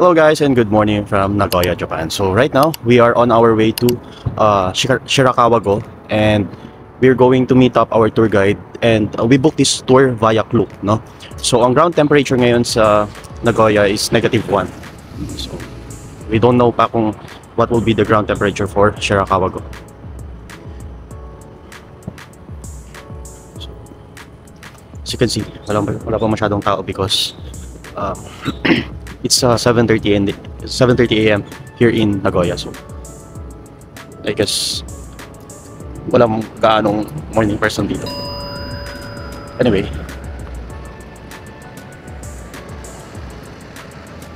Hello guys and good morning from Nagoya, Japan. So right now we are on our way to Shirakawa-go, and we're going to meet up our tour guide, and we booked this tour via Klook, no? So ang ground temperature ngayon sa Nagoya is -1. So we don't know pa kung what will be the ground temperature for Shirakawa-go. So, as you can see, wala pa masyadong tao because it's 7:30 a.m. here in Nagoya. So I guess walang gaanong morning person dito. Anyway,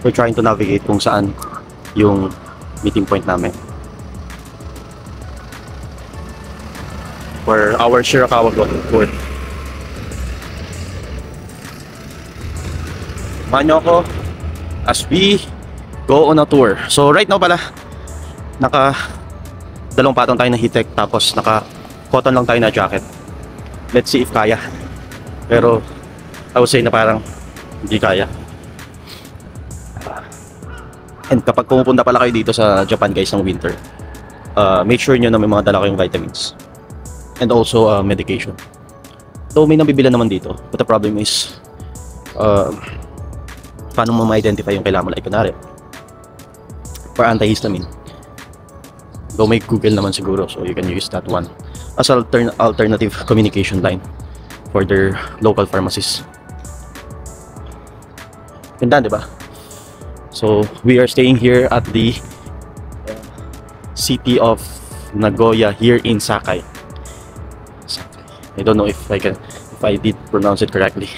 we're trying to navigate kung saan yung meeting point namin for our Shirakawa-go tour. Samahan niyo ako as we go on a tour. So right now pala, dalawang patong tayo na heat-tech, tapos naka-cotton lang tayo na jacket. Let's see if kaya. Pero I would say na parang hindi kaya. And kapag pumupunta pala kayo dito sa Japan guys ng winter, make sure nyo na may mga dala kayong vitamins and also medication. Though may nabibilan naman dito, but the problem is paano mo ma-identify yung kailangan mo, like kunwari for antihistamine. Though may Google naman siguro, so you can use that one as alternative communication line for their local pharmacies. Ganda, diba? So we are staying here at the city of Nagoya here in Sakai. I don't know if I did pronounce it correctly.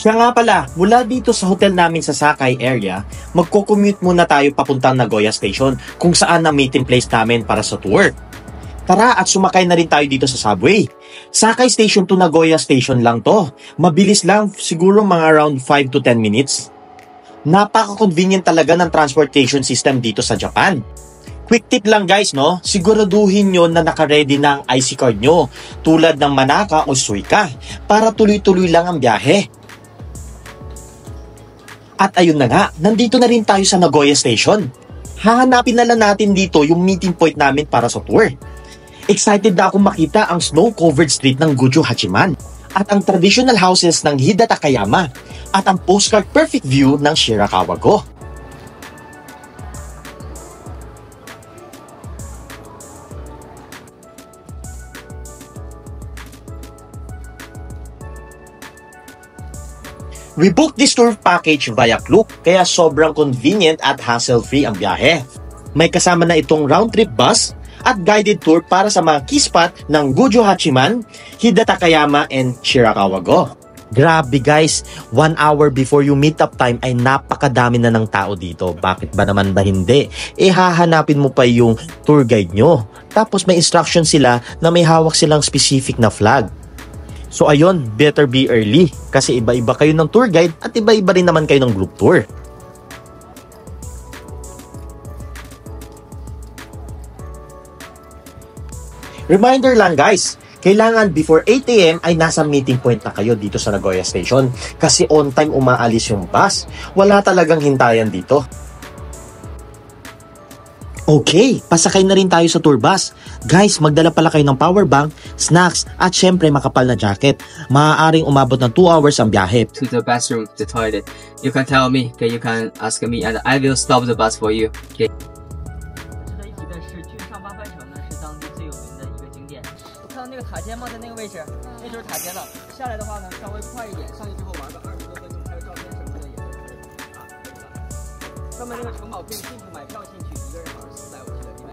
Siya nga pala, mula dito sa hotel namin sa Sakai area, magko-commute muna tayo papuntang Nagoya Station, kung saan ang meeting place namin para sa tour. Tara at sumakay na rin tayo dito sa subway. Sakai Station to Nagoya Station lang to. Mabilis lang, siguro mga around 5 to 10 minutes. Napaka-convenient talaga ng transportation system dito sa Japan. Quick tip lang guys, no? Siguraduhin nyo na naka-ready na ang IC card nyo, tulad ng Manaka o Suica, para tuloy-tuloy lang ang biyahe. At ayun na nga, nandito na rin tayo sa Nagoya Station. Hahanapin na lang natin dito yung meeting point namin para sa tour. Excited na akong makita ang snow-covered street ng Guju Hachiman at ang traditional houses ng Hida Takayama at ang postcard perfect view ng Shirakawa-go. We booked this tour package via Klook, kaya sobrang convenient at hassle-free ang biyahe. May kasama na itong round-trip bus at guided tour para sa mga key spot ng Guju Hachiman, Hida Takayama, and Shirakawa-go. Grabe guys, 1 hour before yung meet-up time ay napakadami na ng tao dito. Bakit ba naman ba hindi? Hahanapin mo pa yung tour guide nyo. Tapos may instruction sila na may hawak silang specific na flag. So ayun, better be early kasi iba-iba kayo ng tour guide at iba-iba rin naman kayo ng group tour. Reminder lang guys, kailangan before 8 AM ay nasa meeting point na kayo dito sa Nagoya Station kasi on time umaalis yung bus. Wala talagang hintayan dito. Okay, pasakay na rin tayo sa tour bus. Guys, magdala pala kayo ng power bank, snacks, at syempre makapal na jacket. Maaaring umabot ng 2 hours ang biyahe. To the bathroom, the toilet. You can tell me, okay, you can ask me, and I will stop the bus for you. Okay. 值得一提的是，去上八幡城呢是当地最有名的一个景点。看到那个塔尖吗？在那个位置，那就是塔尖了。下来的话呢，稍微快一点，上去之后玩个20多分钟，拍个照片什么的也都可以啊。上面那个城堡可以进去买票进去，一个人好像400，我记得。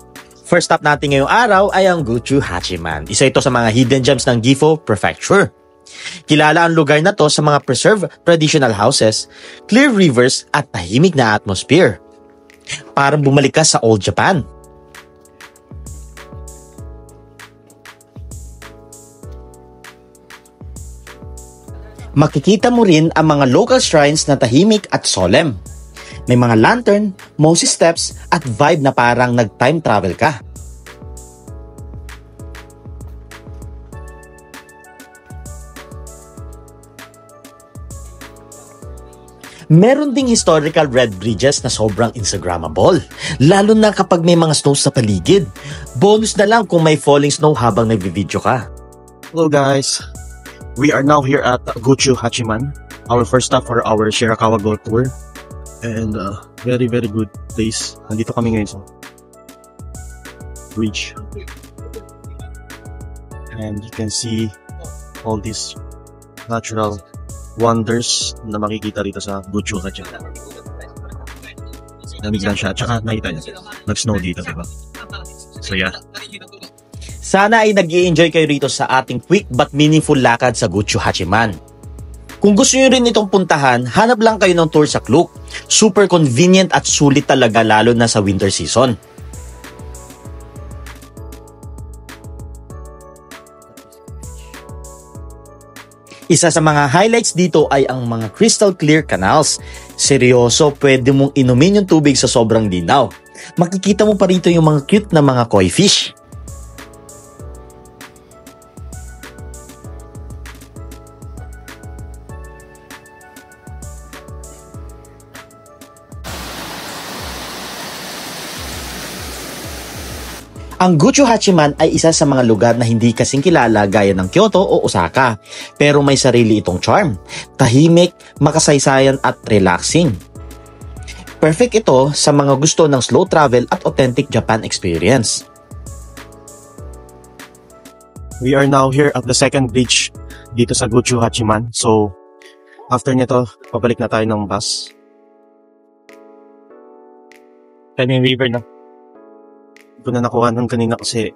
First stop natin ngayong araw ay ang Guju Hachiman. Isa ito sa mga hidden gems ng Gifu Prefecture. Kilala ang lugar na to sa mga preserved traditional houses, clear rivers at tahimik na atmosphere. Parang bumalik ka sa old Japan. Makikita mo rin ang mga local shrines na tahimik at solemn. May mga lantern, mossy steps, at vibe na parang nag-time travel ka. Meron ding historical red bridges na sobrang Instagrammable, lalo na kapag may mga snows sa paligid. Bonus na lang kung may falling snow habang nagvi-video ka. Hello guys, we are now here at Guchu Hachiman, our first stop for our Shirakawa Go tour, and very good place. Nandito kami ngayon sa bridge, and you can see all these natural wonders na makikita dito sa Guchu Hachiman. Lamig lang siya, tsaka nakita niya nag-snow dito, diba? So yeah. Sana ay nag-i-enjoy kayo rito sa ating quick but meaningful lakad sa Guchu Hachiman. Kung gusto nyo rin itong puntahan, hanap lang kayo ng tour sa Klook. Super convenient at sulit talaga lalo na sa winter season. Isa sa mga highlights dito ay ang mga crystal clear canals. Seryoso, pwede mong inumin yung tubig sa sobrang linaw. Makikita mo pa rito yung mga cute na mga koi fish. Ang Guchu Hachiman ay isa sa mga lugar na hindi kasing kilala gaya ng Kyoto o Osaka, pero may sarili itong charm, tahimik, makasaysayan at relaxing. Perfect ito sa mga gusto ng slow travel at authentic Japan experience. We are now here at the second bridge dito sa Guchu Hachiman. So, after nito, pabalik na tayo ng bus. Kanyang river na. Hindi ko na nakuha nun kanina kasi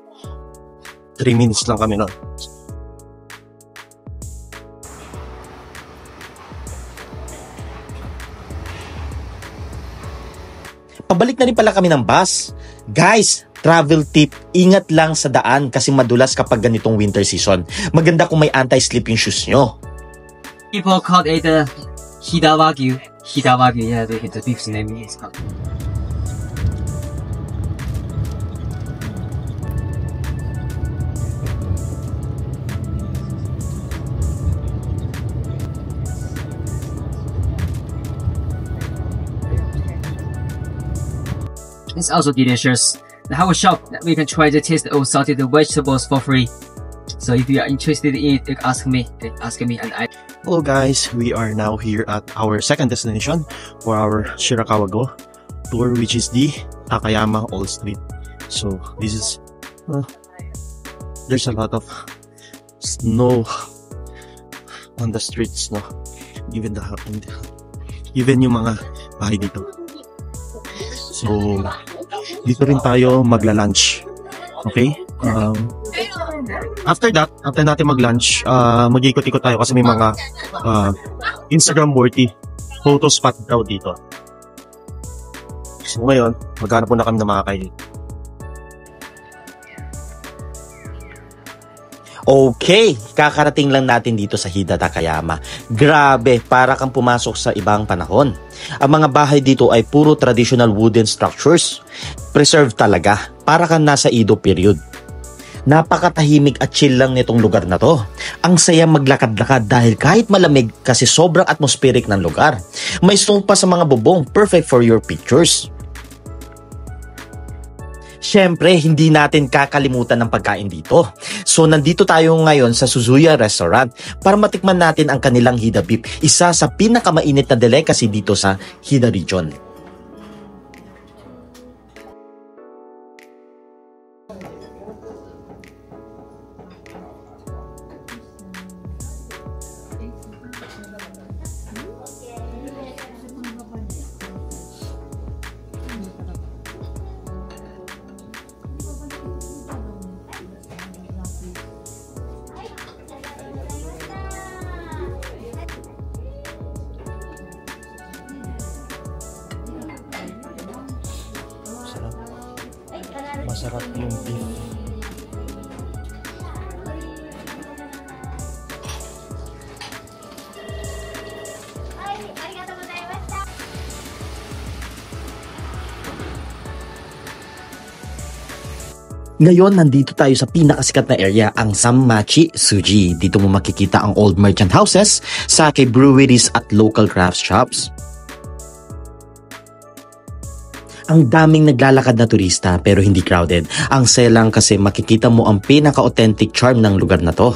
3 minutes lang kami nun. Pabalik na rin pala kami ng bus. Guys, travel tip, ingat lang sa daan kasi madulas kapag ganitong winter season. Maganda kung may anti-slipping shoes nyo. People called it Hida Wagyu. Hida Wagyu, yeah, the beef's name is called. It's also delicious. They have a shop that we can try to taste all salted vegetables for free. So if you are interested in it, ask me and I. Hello guys, we are now here at our second destination for our Shirakawa Go tour, which is the Takayama Old Street. So this is there's a lot of snow on the streets, no? Even yung mga bahay dito. So dito rin tayo magla-lunch. Okay? After natin mag-lunch, mag-ikot-ikot tayo kasi may mga Instagram-worthy photo spot daw dito. So ngayon, maghanap po na kami ng mga kainin. Okay, kakarating lang natin dito sa Hida Takayama. Grabe, para kang pumasok sa ibang panahon. Ang mga bahay dito ay puro traditional wooden structures. Preserved talaga, para kang nasa Edo period. Napakatahimik at chill lang nitong lugar na to. Ang saya maglakad-lakad dahil kahit malamig kasi sobrang atmospheric ng lugar. May stone pa sa mga bubong, perfect for your pictures. Siyempre, hindi natin kakalimutan ng pagkain dito. So, nandito tayo ngayon sa Suzuya Restaurant para matikman natin ang kanilang Hida Beef, isa sa pinakamainit na delicacy dito sa Hida region. Masarap yung beef. Ngayon, nandito tayo sa pinakasikat na area, ang Sanmachi Suji. Dito mo makikita ang old merchant houses, sake breweries at local craft shops. Ang daming naglalakad na turista pero hindi crowded. Ang saya lang kasi makikita mo ang pinaka-authentic charm ng lugar na to.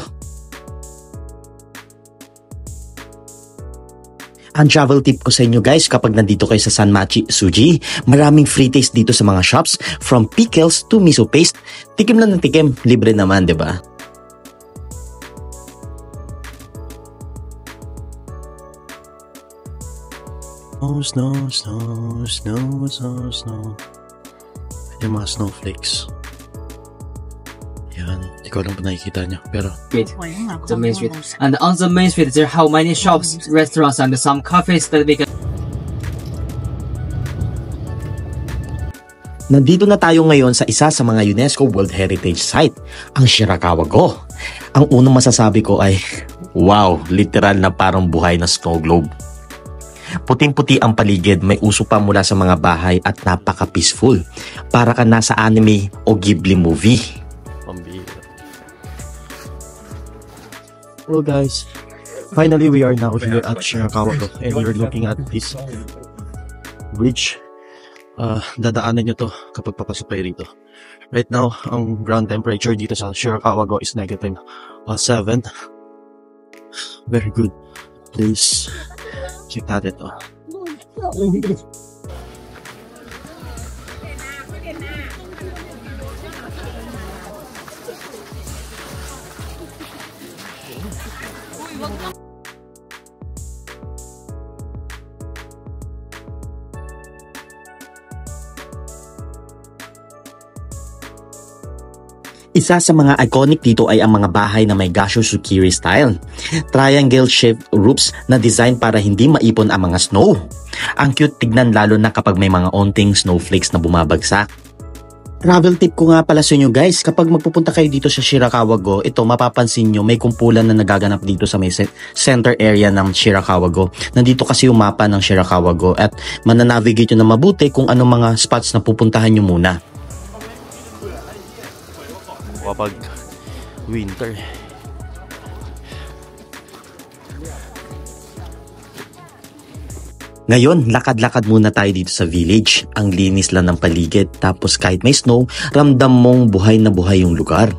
Ang travel tip ko sa inyo guys, kapag nandito kayo sa Sanmachi Suji, maraming free taste dito sa mga shops, from pickles to miso paste. Tikim lang ng tikim, libre naman, 'di ba? Snow. Yung mga snowflakes. Yan, ikaw lang pa nakikita niya. Pero, Street, the main street. And on the main street, there are how many shops, restaurants, and some cafes that we can. Nandito na tayo ngayon sa isa sa mga UNESCO World Heritage Site, ang Shirakawa-go. Ang unang masasabi ko ay, wow, literal na parang buhay na snow globe. Puting-puti ang paligid, may uso pa mula sa mga bahay at napaka-peaceful. Para ka nasa anime o Ghibli movie. pambira. Well guys, finally we are now here at Shirakawa-go and we're looking at this bridge. Dadaanan nyo to kapag papasok kayo rito. Right now, ang ground temperature dito sa Shirakawa-go is -7. Very good place. Check natin to. Isa sa mga iconic dito ay ang mga bahay na may Gasho Tsukiri style. Triangle-shaped roofs na design para hindi maipon ang mga snow. Ang cute tignan lalo na kapag may mga onting snowflakes na bumabagsak. Travel tip ko nga pala sa inyo guys, kapag magpupunta kayo dito sa Shirakawa-go, ito mapapansin nyo may kumpulan na nagaganap dito sa may center area ng Shirakawa-go. Nandito kasi yung mapa ng Shirakawa-go at mananavigate nyo na mabuti kung anong mga spots na pupuntahan nyo muna. Kapag winter. Ngayon, lakad-lakad muna tayo dito sa village. Ang linis lang ng paligid, tapos kahit may snow, ramdam mong buhay na buhay yung lugar.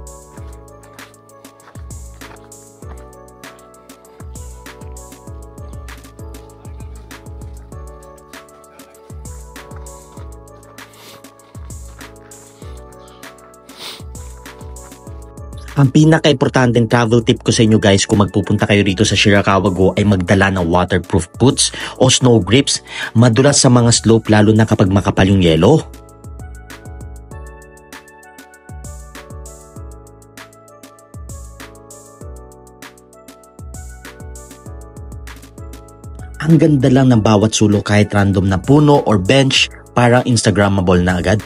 Ang pinaka-importanteng travel tip ko sa inyo guys kung magpupunta kayo rito sa Shirakawa-go ay magdala ng waterproof boots o snow grips. Madulas sa mga slope lalo na kapag makapal yung yelo. Ang ganda lang ng bawat sulok kahit random na puno or bench, parang Instagrammable na agad.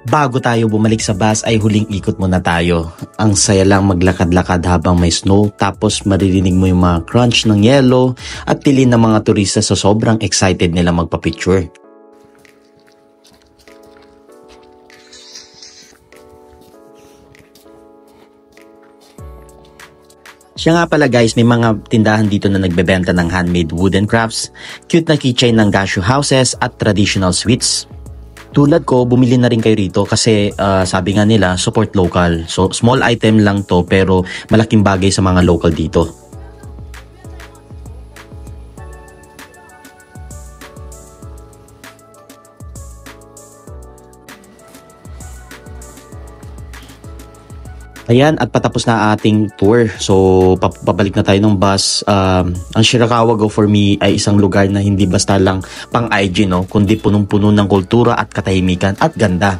Bago tayo bumalik sa bus ay huling ikot muna tayo. Ang saya lang maglakad-lakad habang may snow, tapos maririnig mo yung mga crunch ng yelo at tili ng mga turista, so sobrang excited nila magpa-picture. Siya nga pala guys, may mga tindahan dito na nagbebenta ng handmade wooden crafts, cute na keychain ng Gasho houses at traditional sweets. Tulad ko, bumili na rin kayo rito kasi sabi nga nila, support local. So, small item lang to pero malaking bagay sa mga local dito. Ayan, at patapos na ating tour. So, papabalik na tayo ng bus. Ang Shirakawa-go for me ay isang lugar na hindi basta lang pang IG, no? Kundi punong-puno ng kultura at katahimikan at ganda.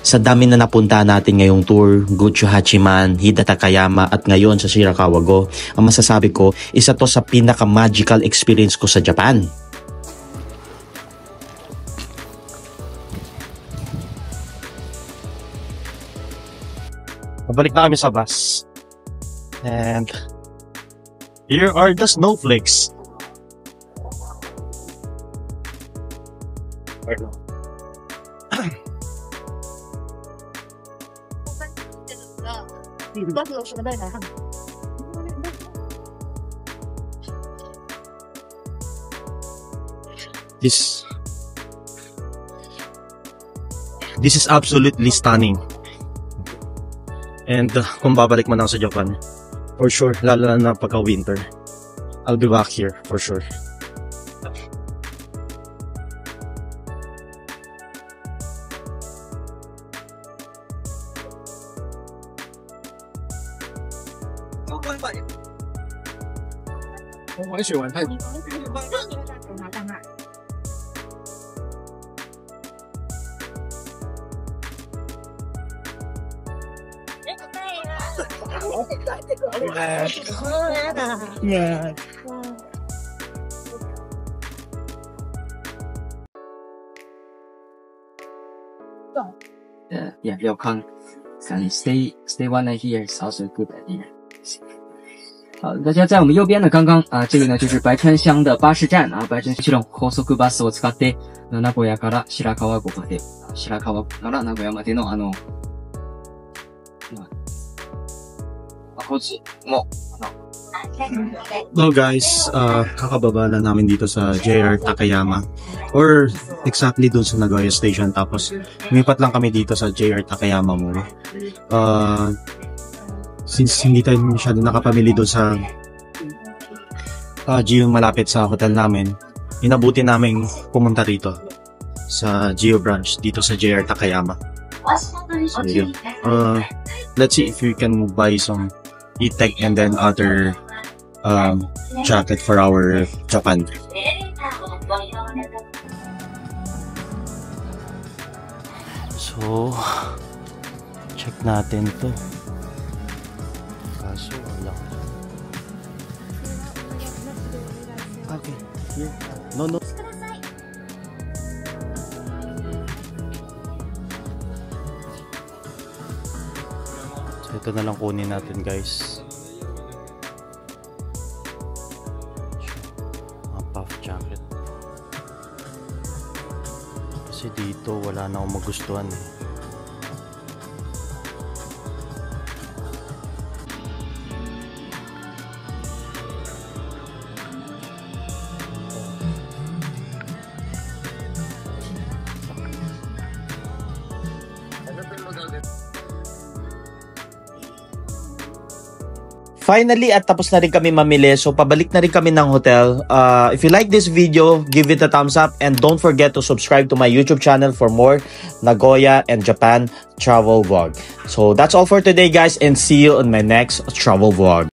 Sa dami na napunta natin ngayong tour, Gochu Hachiman, Hida Takayama at ngayon sa Shirakawa-go, ang masasabi ko, isa to sa pinaka-magical experience ko sa Japan. Pabalik na kami sa bus. And here are the snowflakes. This is absolutely stunning. And kung babalik man ako sa Japan, for sure, lalo na pagka winter, I'll be back here for sure. Yeah, ryokan. And stay one night here is also a good idea. 好，大家在我们右边呢，刚刚这个呢就是白川乡的巴士站啊，白川市の高速バスを使って名古屋から白川郷まで、白川から名古屋までの交通もHello guys, kakababa na namin dito sa JR Takayama or exactly dun sa Nagoya Station, tapos lumipat lang kami dito sa JR Takayama Mall. Since hindi tayo masyado nakapamili doon sa Geo malapit sa hotel namin, inabuti namin pumunta rito sa Geo branch dito sa JR Takayama. So, yun. Let's see if we can buy some e-tech and then other jacket for our Japan trip. So, check natin to. Kaso wala. Okay, here. No. So, ito na lang kunin natin, guys. Puff jacket. Kasi dito wala na akong magustuhan eh. Finally, at tapos na rin kami mamili. So, pabalik na rin kami ng hotel. If you like this video, give it a thumbs up. And don't forget to subscribe to my YouTube channel for more Nagoya and Japan travel vlog. So, that's all for today, guys. And see you on my next travel vlog.